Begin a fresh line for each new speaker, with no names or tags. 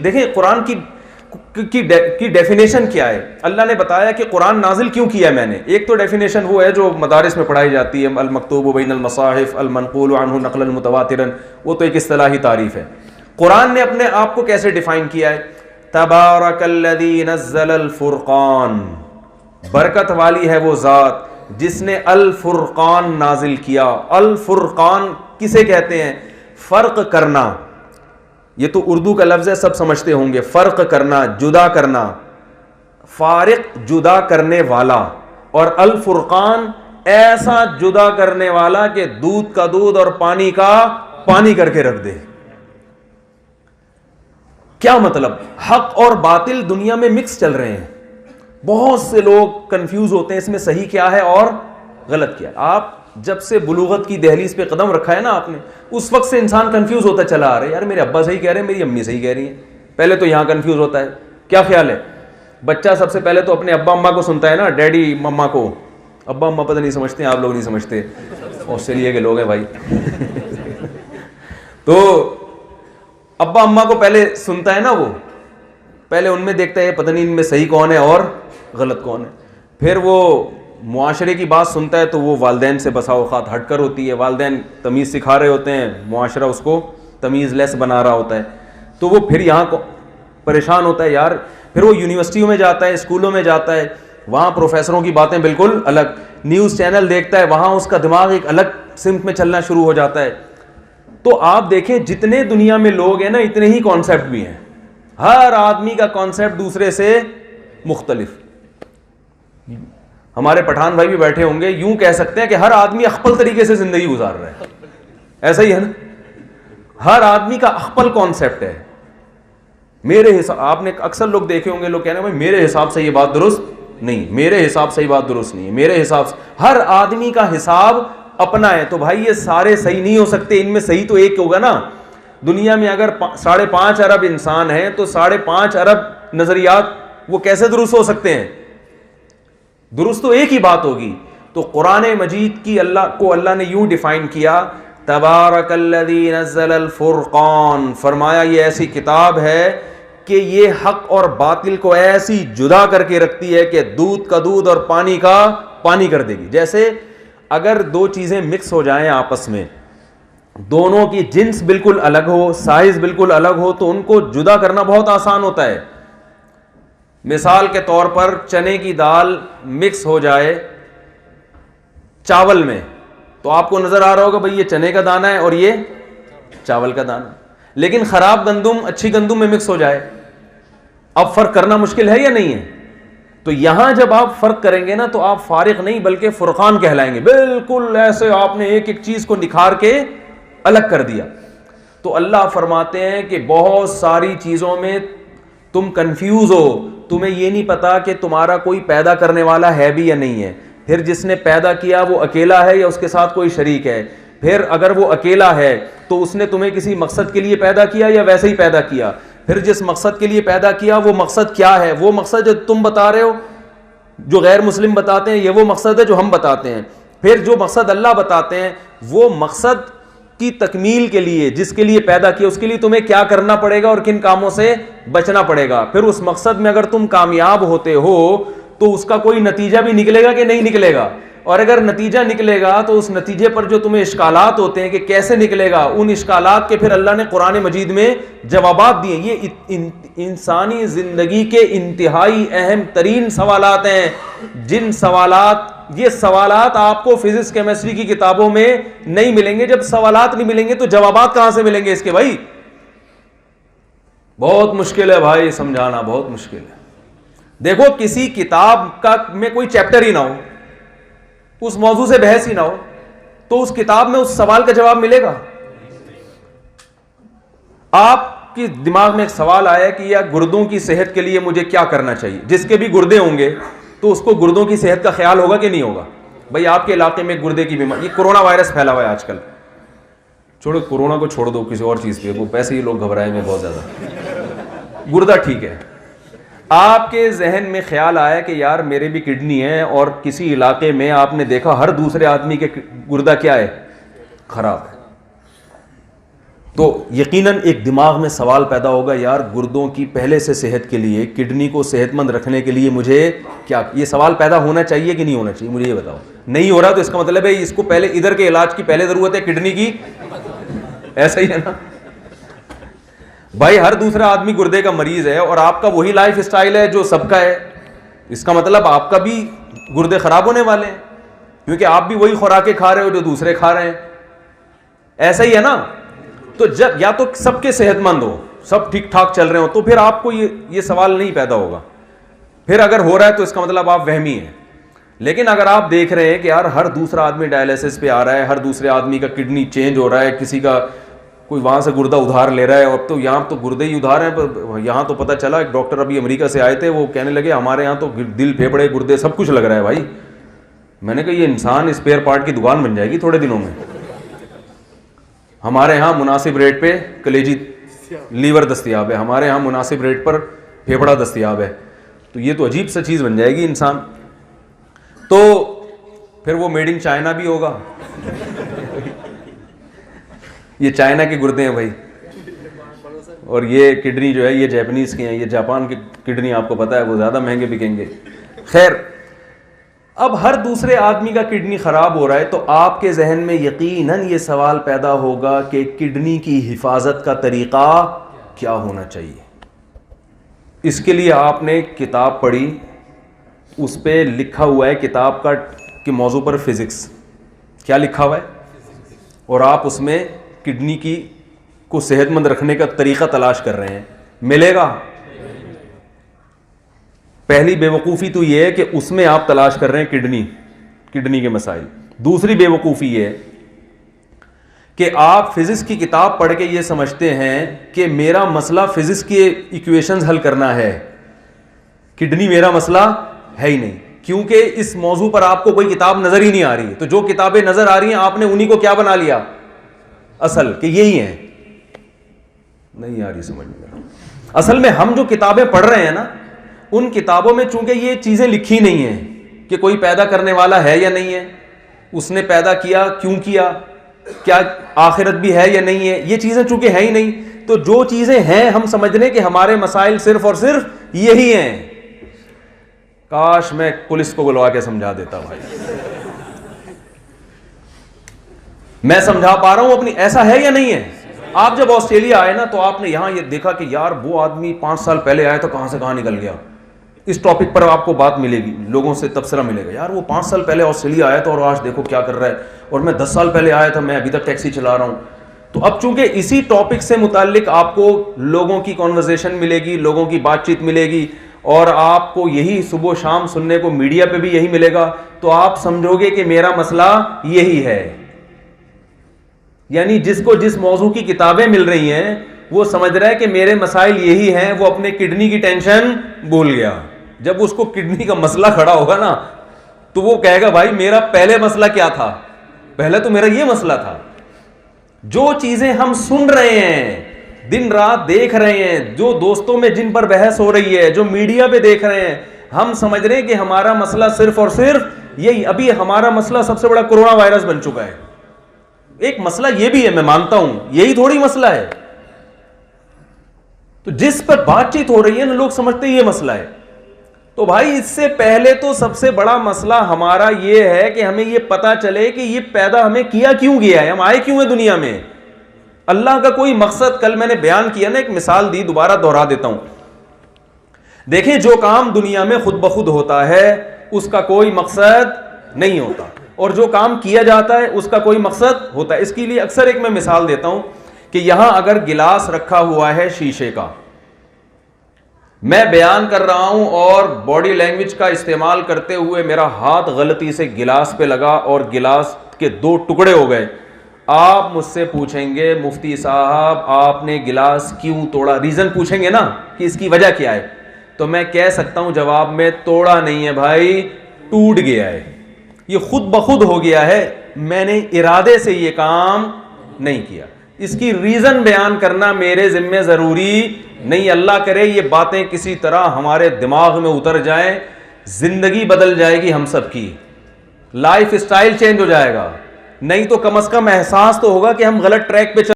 دیکھیں قرآن کی ڈیفینیشن کیا ہے. اللہ نے بتایا کہ قرآن نازل کیوں کیا ہے میں نے. ایک تو ڈیفینیشن وہ ہے جو مدارس میں پڑھائی جاتی ہے, المکتوب بین المصاحف المنقول عنہ نقلا متواترا, وہ تو ایک اصطلاحی تعریف ہے. قرآن نے اپنے آپ کو کیسے ڈیفائن کیا ہے؟ تبارک الذی نزل الفرقان, برکت والی ہے وہ ذات جس نے الفرقان نازل کیا. الفرقان کسے کہتے ہیں؟ فرق کرنا. یہ تو اردو کا لفظ ہے, سب سمجھتے ہوں گے. فرق کرنا, جدا کرنا, فارق جدا کرنے والا. اور الفرقان ایسا جدا کرنے والا کہ دودھ کا دودھ اور پانی کا پانی کر کے رکھ دے. کیا مطلب؟ حق اور باطل دنیا میں مکس چل رہے ہیں. بہت سے لوگ کنفیوز ہوتے ہیں اس میں صحیح کیا ہے اور غلط کیا ہے. آپ جب سے بلوغت کی دہلیز پہ قدم رکھا ہے نا آپ نے, اس وقت سے انسان کنفیوز ہوتا چلا آ رہا ہے. یار میرے ابا صحیح کہہ رہے ہیں, میری امی صحیح کہہ رہی ہیں. پہلے تو یہاں کنفیوز ہوتا ہے. کیا خیال ہے؟ بچہ سب سے پہلے تو اپنے ابا اماں کو سنتا ہے نا, ڈیڈی مما کو. ابا اماں پتہ نہیں سمجھتے ہیں, آپ لوگ نہیں سمجھتے, آسٹریلیا کے لوگ ہیں بھائی. تو ابا اماں کو پہلے سنتا ہے نا, وہ پہلے ان میں دیکھتا ہے پتہ نہیں ان میں صحیح کون ہے اور غلط کون ہے. پھر وہ معاشرے کی بات سنتا ہے تو وہ والدین سے بسا اوقات ہٹ کر ہوتی ہے. والدین تمیز سکھا رہے ہوتے ہیں, معاشرہ اس کو تمیز لیس بنا رہا ہوتا ہے, تو وہ پھر یہاں کو پریشان ہوتا ہے یار. پھر وہ یونیورسٹیوں میں جاتا ہے, اسکولوں میں جاتا ہے, وہاں پروفیسروں کی باتیں بالکل الگ. نیوز چینل دیکھتا ہے, وہاں اس کا دماغ ایک الگ سمت میں چلنا شروع ہو جاتا ہے. تو آپ دیکھیں جتنے دنیا میں لوگ ہیں نا, اتنے ہی کانسیپٹ بھی ہیں. ہر آدمی کا کانسیپٹ دوسرے سے مختلف. ہمارے پٹھان بھائی بھی بیٹھے ہوں گے, یوں کہہ سکتے ہیں کہ ہر آدمی اخپل طریقے سے زندگی گزار رہا ہے. ایسا ہی ہے نا, ہر آدمی کا اخپل کانسیپٹ ہے. میرے حساب, آپ نے اکثر لوگ دیکھے ہوں گے, لوگ کہنے بھائی میرے حساب سے یہ بات درست نہیں, میرے حساب سے یہ بات درست نہیں ہے, میرے حساب سے. ہر آدمی کا حساب اپنا ہے. تو بھائی یہ سارے صحیح نہیں ہو سکتے, ان میں صحیح تو ایک ہوگا نا. دنیا میں اگر 5.5 ارب انسان ہیں تو 5.5 ارب نظریات وہ کیسے درست ہو سکتے ہیں؟ درست تو ایک ہی بات ہوگی. تو قرآن مجید کی اللہ نے یوں ڈیفائن کیا, تبارک الذی نزل الفرقان, فرمایا یہ ایسی کتاب ہے کہ یہ حق اور باطل کو ایسی جدا کر کے رکھتی ہے کہ دودھ کا دودھ اور پانی کا پانی کر دے گی. جیسے اگر دو چیزیں مکس ہو جائیں آپس میں, دونوں کی جنس بالکل الگ ہو, سائز بالکل الگ ہو, تو ان کو جدا کرنا بہت آسان ہوتا ہے. مثال کے طور پر چنے کی دال مکس ہو جائے چاول میں, تو آپ کو نظر آ رہا ہوگا بھئی یہ چنے کا دانہ ہے اور یہ چاول کا دانہ. لیکن خراب گندم اچھی گندم میں مکس ہو جائے, اب فرق کرنا مشکل ہے یا نہیں ہے؟ تو یہاں جب آپ فرق کریں گے نا تو آپ فارق نہیں بلکہ فرقان کہلائیں گے. بالکل ایسے آپ نے ایک ایک چیز کو نکھار کے الگ کر دیا. تو اللہ فرماتے ہیں کہ بہت ساری چیزوں میں تم کنفیوز ہو, تمہیں یہ نہیں پتا کہ تمہارا کوئی پیدا کرنے والا ہے بھی یا نہیں ہے. پھر جس نے پیدا کیا وہ اکیلا ہے یا اس کے ساتھ کوئی شریک ہے. پھر اگر وہ اکیلا ہے تو اس نے تمہیں کسی مقصد کے لیے پیدا کیا یا ویسے ہی پیدا کیا. پھر جس مقصد کے لیے پیدا کیا وہ مقصد کیا ہے؟ وہ مقصد جو تم بتا رہے ہو, جو غیر مسلم بتاتے ہیں, یہ وہ مقصد ہے جو ہم بتاتے ہیں. پھر جو مقصد اللہ بتاتے ہیں وہ مقصد کی تکمیل کے لیے جس کے لیے پیدا کیا, اس کے لیے تمہیں کیا کرنا پڑے گا اور کن کاموں سے بچنا پڑے گا. پھر اس مقصد میں اگر تم کامیاب ہوتے ہو تو اس کا کوئی نتیجہ بھی نکلے گا کہ نہیں نکلے گا, اور اگر نتیجہ نکلے گا تو اس نتیجے پر جو تمہیں اشکالات ہوتے ہیں کہ کیسے نکلے گا, ان اشکالات کے پھر اللہ نے قرآن مجید میں جوابات دیے. یہ انسانی زندگی کے انتہائی اہم ترین سوالات ہیں, جن یہ سوالات آپ کو فزکس کیمسٹری کی کتابوں میں نہیں ملیں گے. جب سوالات نہیں ملیں گے تو جوابات کہاں سے ملیں گے اس کے بھائی؟ بہت مشکل ہے بھائی, سمجھانا بہت مشکل ہے. دیکھو کسی کتاب میں کوئی چیپٹر ہی نہ ہو, اس موضوع سے بحث ہی نہ ہو, تو اس کتاب میں اس سوال کا جواب ملے گا؟ آپ کے دماغ میں ایک سوال آیا کہ یا گردوں کی صحت کے لیے مجھے کیا کرنا چاہیے. جس کے بھی گردے ہوں گے تو اس کو گردوں کی صحت کا خیال ہوگا کہ نہیں ہوگا؟ بھائی آپ کے علاقے میں گردے کی بیماری, یہ کورونا وائرس پھیلا ہوا ہے آج کل, چھوڑو کورونا کو چھوڑ دو, کسی اور چیز پہ, وہ پیسے ہی لوگ گھبرائے میں بہت زیادہ. گردہ ٹھیک ہے, آپ کے ذہن میں خیال آیا کہ یار میرے بھی کڈنی ہے, اور کسی علاقے میں آپ نے دیکھا ہر دوسرے آدمی کے گردہ کیا ہے, خراب ہے. تو یقیناً ایک دماغ میں سوال پیدا ہوگا، یار گردوں کی پہلے سے صحت کے لیے، کڈنی کو صحت مند رکھنے کے لیے مجھے کیا، یہ سوال پیدا ہونا چاہیے کہ نہیں ہونا چاہیے؟ مجھے یہ بتاؤ. نہیں ہو رہا تو اس کا مطلب ہے اس کو پہلے ادھر کے علاج کی پہلے ضرورت ہے کڈنی کی. ایسا ہی ہے نا بھائی؟ ہر دوسرا آدمی گردے کا مریض ہے اور آپ کا وہی لائف اسٹائل ہے جو سب کا ہے. اس کا مطلب آپ کا بھی گردے خراب ہونے والے ہیں، کیونکہ آپ بھی وہی خوراکیں کھا رہے ہو جو دوسرے کھا رہے ہیں. ایسا ہی ہے نا؟ تو جب یا تو سب کے صحت مند ہو، سب ٹھیک ٹھاک چل رہے ہو، تو پھر آپ کو یہ سوال نہیں پیدا ہوگا. پھر اگر ہو رہا ہے تو اس کا مطلب آپ وہمی ہیں. لیکن اگر آپ دیکھ رہے ہیں کہ یار ہر دوسرا آدمی ڈائلیسس پہ آ رہا ہے، ہر دوسرے آدمی کا کڈنی چینج ہو رہا ہے، کسی کا کوئی وہاں سے گردہ ادھار لے رہا ہے، اب تو یہاں تو گردے ہی ادھار ہیں. یہاں تو پتہ چلا ایک ڈاکٹر ابھی امریکہ سے آئے تھے، وہ کہنے لگے ہمارے یہاں تو دل پھیپڑے گردے سب کچھ لگ رہا ہے بھائی. میں نے کہا یہ انسان اسپیئر پارٹ کی دکان بن جائے گی تھوڑے دنوں میں. ہمارے ہاں مناسب ریٹ پہ کلیجی لیور دستیاب ہے، ہمارے ہاں مناسب ریٹ پر پھیپڑا دستیاب ہے. تو یہ تو عجیب سا چیز بن جائے گی انسان. تو پھر وہ میڈ ان چائنا بھی ہوگا. یہ چائنا کے گردے ہیں بھائی، اور یہ کڈنی جو ہے یہ جاپنیز کی ہیں. یہ جاپان کی کڈنی آپ کو پتہ ہے وہ زیادہ مہنگے بکیں گے. خیر، اب ہر دوسرے آدمی کا کڈنی خراب ہو رہا ہے تو آپ کے ذہن میں یقیناً یہ سوال پیدا ہوگا کہ کڈنی کی حفاظت کا طریقہ کیا ہونا چاہیے. اس کے لیے آپ نے کتاب پڑھی، اس پہ لکھا ہوا ہے کتاب کا کہ موضوع پر فزکس کیا لکھا ہوا ہے، اور آپ اس میں کڈنی کی کو صحت مند رکھنے کا طریقہ تلاش کر رہے ہیں. ملے گا؟ پہلی بے وقوفی تو یہ ہے کہ اس میں آپ تلاش کر رہے ہیں کڈنی کے مسائل. دوسری بے وقوفی یہ ہے کہ آپ فزکس کی کتاب پڑھ کے یہ سمجھتے ہیں کہ میرا مسئلہ فزکس کی ایکویشنز حل کرنا ہے، کڈنی میرا مسئلہ ہے ہی نہیں، کیونکہ اس موضوع پر آپ کو کوئی کتاب نظر ہی نہیں آ رہی. تو جو کتابیں نظر آ رہی ہیں آپ نے انہی کو کیا بنا لیا اصل، کہ یہی ہیں. نہیں آ رہی سمجھ میں. اصل میں ہم جو کتابیں پڑھ رہے ہیں نا، ان کتابوں میں چونکہ یہ چیزیں لکھی نہیں ہیں کہ کوئی پیدا کرنے والا ہے یا نہیں ہے، اس نے پیدا کیا کیوں کیا، کیا آخرت بھی ہے یا نہیں ہے، یہ چیزیں چونکہ ہے ہی نہیں. تو جو چیزیں ہیں ہم سمجھ لیں کہ ہمارے مسائل صرف اور صرف یہی ہیں. کاش میں پولیس کو بلوا کے سمجھا دیتا بھائی. میں سمجھا پا رہا ہوں اپنی، ایسا ہے یا نہیں ہے؟ آپ جب آسٹریلیا آئے نا تو آپ نے یہاں یہ دیکھا کہ یار وہ آدمی 5 سال پہلے آیا تو کہاں سے کہاں نکل گیا. اس ٹاپک پر آپ کو بات ملے گی، لوگوں سے تبصرہ ملے گا، یار وہ 5 سال پہلے آسٹریلیا آیا تھا اور آج دیکھو کیا کر رہا ہے، اور میں 10 سال پہلے آیا تھا میں ابھی تک ٹیکسی چلا رہا ہوں. تو اب چونکہ اسی ٹاپک سے متعلق آپ کو لوگوں کی کنورسیشن ملے گی، لوگوں کی بات چیت ملے گی، اور آپ کو یہی صبح و شام سننے کو میڈیا پہ بھی یہی ملے گا، تو آپ سمجھو گے کہ میرا مسئلہ یہی ہے. یعنی جس کو جس موضوع کی کتابیں مل رہی ہیں وہ سمجھ رہا ہے کہ میرے مسائل یہی ہیں، وہ اپنے کڈنی کی ٹینشن بھول گیا. جب اس کو کڈنی کا مسئلہ کھڑا ہوگا نا تو وہ کہے گا بھائی میرا پہلے مسئلہ کیا تھا، پہلے تو میرا یہ مسئلہ تھا. جو چیزیں ہم سن رہے ہیں، دن رات دیکھ رہے ہیں، جو دوستوں میں جن پر بحث ہو رہی ہے، جو میڈیا پہ دیکھ رہے ہیں، ہم سمجھ رہے ہیں کہ ہمارا مسئلہ صرف اور صرف یہی. ابھی ہمارا مسئلہ سب سے بڑا کورونا وائرس بن چکا ہے. ایک مسئلہ یہ بھی ہے، میں مانتا ہوں، یہی تھوڑی مسئلہ ہے. تو جس پر بات چیت ہو رہی ہے نا لوگ سمجھتے ہیں یہ مسئلہ ہے. تو بھائی اس سے پہلے تو سب سے بڑا مسئلہ ہمارا یہ ہے کہ ہمیں یہ پتا چلے کہ یہ پیدا ہمیں کیا کیوں گیا ہے، ہم آئے کیوں ہیں دنیا میں. اللہ کا کوئی مقصد، کل میں نے بیان کیا نا، ایک مثال دی، دوبارہ دوہرا دیتا ہوں. دیکھیں جو کام دنیا میں خود بخود ہوتا ہے اس کا کوئی مقصد نہیں ہوتا، اور جو کام کیا جاتا ہے اس کا کوئی مقصد ہوتا ہے. اس کے لیے اکثر ایک میں مثال دیتا ہوں کہ یہاں اگر گلاس رکھا ہوا ہے شیشے کا، میں بیان کر رہا ہوں اور باڈی لینگویج کا استعمال کرتے ہوئے میرا ہاتھ غلطی سے گلاس پہ لگا اور گلاس کے 2 ٹکڑے ہو گئے. آپ مجھ سے پوچھیں گے مفتی صاحب آپ نے گلاس کیوں توڑا، ریزن پوچھیں گے نا کہ اس کی وجہ کیا ہے، تو میں کہہ سکتا ہوں جواب میں، توڑا نہیں ہے بھائی، ٹوٹ گیا ہے. یہ خود بخود ہو گیا ہے، میں نے ارادے سے یہ کام نہیں کیا. اس کی ریزن بیان کرنا میرے ذمہ ضروری نہیں. اللہ کرے یہ باتیں کسی طرح ہمارے دماغ میں اتر جائیں، زندگی بدل جائے گی ہم سب کی، لائف اسٹائل چینج ہو جائے گا. نہیں تو کم از کم احساس تو ہوگا کہ ہم غلط ٹریک پہ